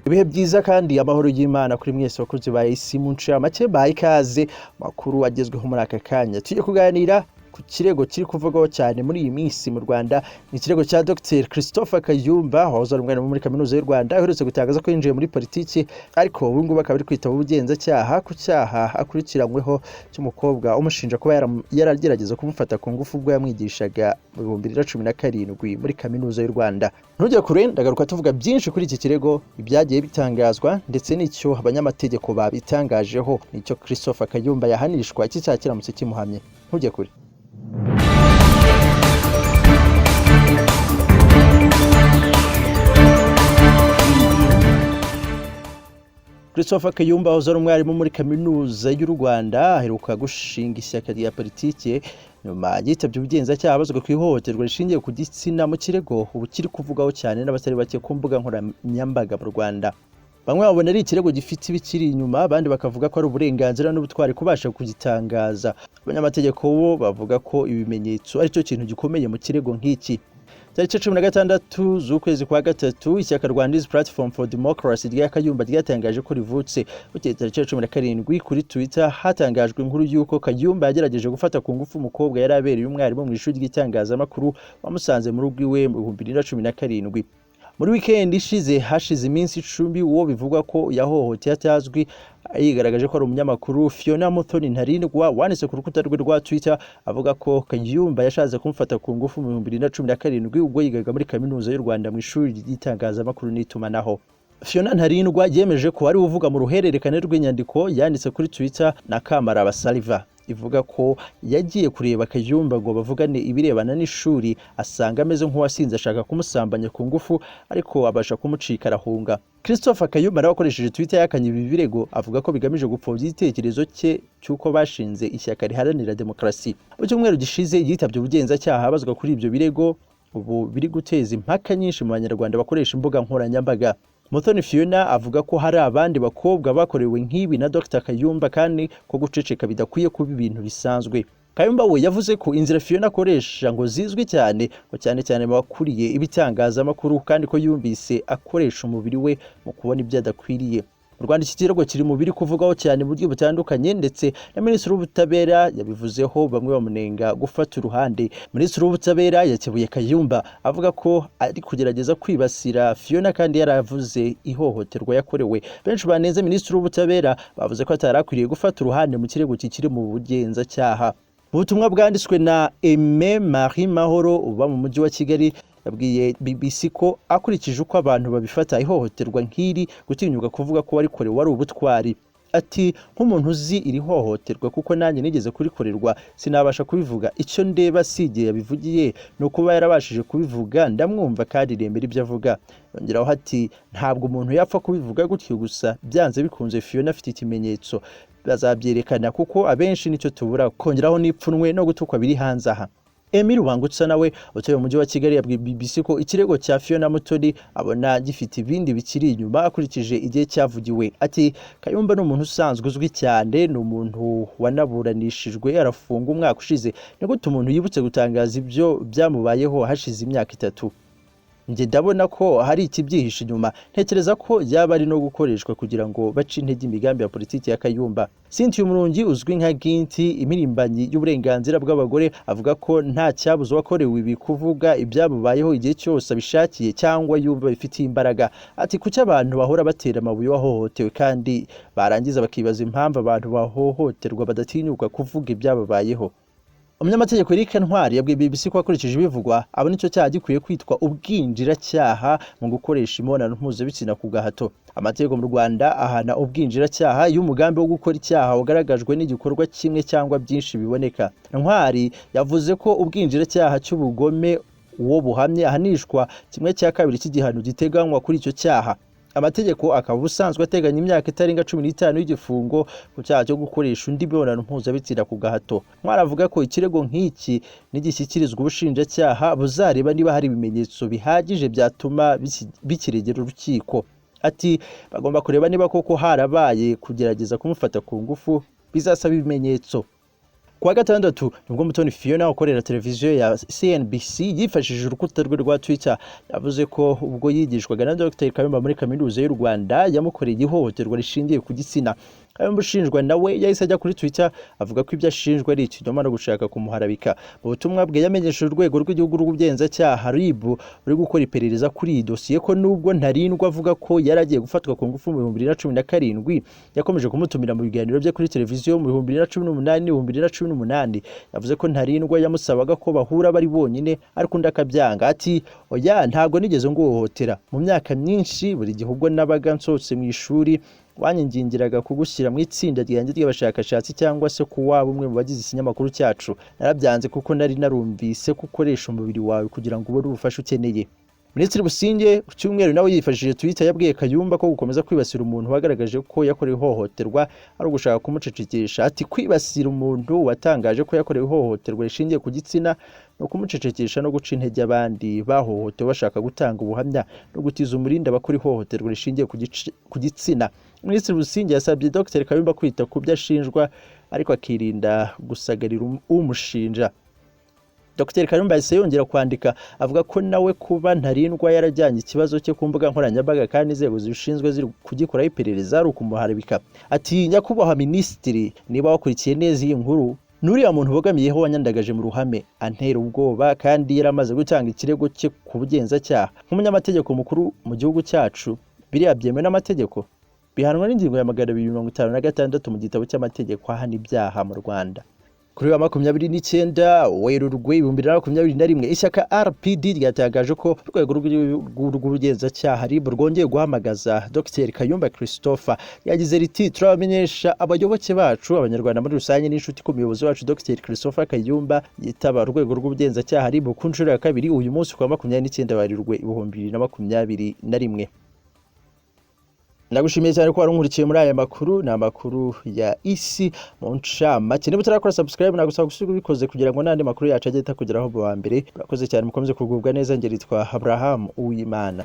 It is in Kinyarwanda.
Ibihe byiza kandi amahoro y'Imana kuri mwese bakuzi ba isi mu ncamake bayikaze makuru agezweho muri aka kanya. Tugiye kuganira ku kirego kiri kuvugwaho cyane muri iyi minsi mu Rwanda, ni ikirego cya Dr Christopher Kayumba wahoze ari umwarimu muri kaminuza y'u Rwanda uherutse gutangaza ko yinjiye muri politiki, ariko ubu ngubu akaba ari kwitaba ubugenzacyaha ku cyaha akurikiranyweho cy'umukobwa umushinja kuba yaragerageza kumufata ku ngufu ubwo yamwigishaga mu 2017 muri kaminuza y'u Rwanda. Ntujye kure, ndagaruka tuvuga byinshi kuri iki kirego, ibyagiye bitangazwa ndetse n'icyo abanyamategeko babitangajeho, nicyo Christopher Kayumba yahanishwa iki cyaha kiramutse kimuhamye. Ntujye kure. Christopher Kayumba wahoze ari umwarimu muri kaminuza y'u Rwanda aheruka gushinga ishyaka rya politiki nyuma yitabye ubugenzacyaha abazwa ku ihohoterwa rishingiye ku gitsina mu kirego ubu kiri kuvugaho cyane n'abatari bake ku mbuga nkoranyambaga mu Rwanda. Bamwe babona ari ikirego gifite ibikiri inyuma, abandi bakavuga ko ari uburenganzira n'ubutwari kubasha kugitangaza. Abanyamategeko bo bavuga ko ibimenyetso ari cyo kintu gikomeye mu kirego nk'iki. Tariki 16 z'ukwezi kwa gatatu, ishyaka Rwandese Platform for Democracy rya Kayumba ryatangaje ko rivutse. Bukeye tariki 17 kuri Twitter hatangajwe inkuru y'uko Kayumba yagerageje gufata ku ngufu umukobwa yari abereye umwarimu mu ishuri ry'itangazamakuru wamusanze mu rugo iwe mu 2017. Muri weekend ishize hashize iminsi 10 uwo bivugwa ko yahohoteye atazwi yigaragaje ko ari umunyamakuru Fiona Muthoni Ntarindwa wanditse ku rukuta rwe rwa Twitter avuga ko Kayumba yashatse kumufata ku ngufu mu 2017 ubwo yigaga muri kaminuza y'u Rwanda mu ishuri ry'itangazamakuru n'itumanaho. Fiona Ntarindwa yemeje ko ari uvuga mu ruhererekane rw'inyandiko yanditse kuri Twitter na Kamara Basaliva, ivuga ko yagiye kureba Kayumba ngo bavugane ibirebana n'ishuri, asanga ameze nk'uwasinze ashaka kumusambanya ku ngufu ariko abasha kumucika arahunga. Christopher Kayumba arakoresheje Twitter yakanye ibi birego, avuga ko bigamije gupfobya igitekerezo cye cyuko bashinze ishyaka riharanira demokarasi. Mu cyumweru gishize yitabye ubugenzacyaha abazwa kuri ibyo birego ubu biri guteza impaka nyinshi mu Banyarwanda bakoresha imbuga nkoranyambaga. Muthoni Fiona avuga ko hari abandi bakobwa bakorewe nk'ibi na Dr Kayumba kandi ko guceceka bidakwiye kuba ibintu bisanzwe. Kayumba we yavuze ko inzira Fiona akoresha ngo zizwi cyane, ngo cyane bakuriye ibitangazamakuru, kandi ko yumvise akoresha umubiri we mu kubona ibyo adakwiriye. Mu Rwanda iki kirego kiri mu biri kuvugaho cyane mu buryo butandukanye, ndetse na Minisitiri w'Ubutabera yabivuzeho, bamwe bamunenga gufata uruhande. Minisitiri w'Ubutabera yakebuye Kayumba avuga ko ari kugerageza kwibasira Fiona kandi yaravuze ihohoterwa yakorewe. Benshi banenze Minisitiri w'Ubutabera bavuze ko atarakwiriye gufata uruhande mu kirego kikiri mu bugenzacyaha. Mu butumwa bwanditswe na Aime Marie Mahoro uba mu mujyi wa Kigali, yabwiye BBC ko akurikije uko abantu babifata ihohoterwa nk'iri, gutinyuka kuvuga ko warikorewe wari ubutwari. Ati nk'umuntu uzi iri hohoterwa kuko nanjye nigeze kurikorerwa sinabasha kubivuga, icyo ndeba sigiye yabivugiye no kuba yarabashije kubivuga ndamwumva kandi irembera ibyo avuga. Yongeraho ati ntabwo umuntu yapfa kubivuga gutyo gusa, byanze bikunze Fiona afite ikimenyetso bazabyerekana kuko abenshi nicyo tubura. Kongeraho n'ipfunwe no gutukwa biri hanze aha. Emile Wangutsa nawe utuye mu mujyi wa Kigali yabwiye BBC ko ikirego cya Fiona Muthoni abona gifite ibindi bikiri inyuma akurikije igihe cyavugiwe. Ati Kayumba ni umuntu usanzwe uzwi cyane, ni umuntu wanaburanishijwe arafunga umwaka ushize, ni gute umuntu yibutse gutangaza ibyo byamubayeho hashize imyaka 3? Nge ndabona ko hari ikibyihishe inyuma, ntekereza ko yaba ari no gukoreshwa kugira ngo bace intege imigambi ya politiki ya Kayumba. Cynthia Umurungi uzwi nka Ginti, imirimbanyi y'uburenganzira bw'abagore, avuga ko nta cyabuzo wakorewe ibi kuvuga ibyamubayeho igihe cyose abishakiye cyangwa yumva bifitiye imbaraga. Ati kuki abantu bahora batera amabuye wahohotewe kandi barangiza bakibaza impamvu abantu bahohoterwa badatinyuka kuvuga ibyababayeho. Umunyamategeko Eric Ntwari yabwiye BBC ko akurikije ibivugwa abona icyo cyaha gikwiye kwitwa ubwinjiracyaha mu gukoresha imibonano mpuzabitsina ku gahato. Amategeko mu Rwanda ahana ubwinjiracyaha y'umugambi wo gukora icyaha wagaragajwe n'igikorwa kimwe cyangwa byinshi biboneka. Ntwari yavuze ko ubwinjiracyaha cy'ubugome uwo buhamye ahanishwa 1/2 cy'igihano giteganywa kuri icyo cyaha. Amategeko akaba ubusanzwe ateganya imyaka itarenga 15 y'igifungo ku cyaha cyo gukoresha undi mibonano mpuzabitsina ku gahato. Mwaravuga ko ikirego nk'iki nigishyikirizwa ubushinjacyaha buzareba niba hari ibimenyetso bihagije byatuma bikiregera urukiko. Ati bagomba kureba niba koko harabaye kugerageza kumufata ku ngufu, bizasaba ibimenyetso. Kuwa gatandatu nibwo Mutoni Fiona ukorera televiziyo ya CNBC yifashishije urukuta rwe rwa Twitter yavuze ko ubwo yigishwaga na Dr Kayumba muri kaminuza y'u Rwanda yamukoreye ihohoterwa rishingiye ku gitsina. Kayumba ushinjwa nawe yahise ajya kuri Twitter avuga ko ibyo ashinjwa ari ikinyoma no gushaka kumuharabika. Mu butumwa bwe yamenyesheje urwego rw'igihugu rw'ubugenzacyaha RIB uri gukora iperereza kuri iyi dosiye ko nubwo ntarindwa avuga ko yaragiye gufatwa ku ngufu mu 2017 yakomeje kumutumira mu biganiro bye kuri televiziyo mu 2018 yavuze ko ntarindwa yamusabaga ko bahura bari bonyine ariko ndakabyanga ati oya ntago nigeze nguhohotera mu myaka myinshi buri gihugu nabaga nsotse mu ishuri wanyingingiraga kugushyira mu itsinda ryanjye ry'abashakashatsi cyangwa se kuwa bumwe mu bagize ikinyamakuru cyacu narabyanze kuko nari narumvise gukoresha umubiri wawe kugira ngo ubone ubufasha ukeneye. Minisitiri Busingye ku cyumweru nawe yifashishije Twitter yabwiye Kayumba ko gukomeza kwibasira umuntu wagaragaje ko yakorewe ihohoterwa ari ugushaka kumucecekesha ati kwibasira umuntu watangaje ko yakorewe ihohoterwa rishingiye ku gitsina no kumucecekesha no guca intege abandi bahohotewe bashaka gutanga ubuhamya no gutiza umurindi abakora ihohoterwa rishingiye ku gitsina. Minisitiri Busingye yasabye Dr Kayumba kwita ku byo ashinjwa ariko akirinda gusagarira umushinja. Dr Kayumba yahise yongera kwandika avuga ko nawe kuba ntarindwa yarajyanye ikibazo cye ku mbuga nkoranyambaga kandi inzego zibishinzwe ziri kugikoraho iperereza ari ukumuharabika. Ati nyakubahwa minisitiri niba wakurikiye neza iyi nkuru nuriya muntu bogamiyeho wanyandagaje mu ruhame antera ubwoba kandi yaramaze gutanga ikirego cye ku bugenzacyaha nk'umunyamategeko mukuru mu gihugu cyacu biriya byemewe n'amategeko bihanwa n'ingingo ya 256 mu gitabo cy'amategeko ahana ibyaha mu Rwanda. Kuri wa 29 Werurwe 2021 ishyaka RPD ryatangaje ko urwego rw'ubugenzacyaha RIB rwongeye guhamagaza Dr Kayumba Christopher yagize riti turabamenyesha abayoboke bacu abanyarwanda muri rusange n'inshuti ku muyobozi wacu Dr Christopher Kayumba yitaba urwego rw'ubugenzacyaha RIB ku nshuro ya kabiri uyu munsi kwa 29 Werurwe 2021. Ndagushimiye cyane ko warunkurikiye muri aya makuru na makuru ya isi mu ncamake. Niba utarakora subscribe nagusaba gusiga ubikoze kugira ngo nandi makuru yacu agenda kugeraho bwa mbere. Urakoze cyane mukomeze kugubwa neza. Ngeritwa Abraham Uwimana.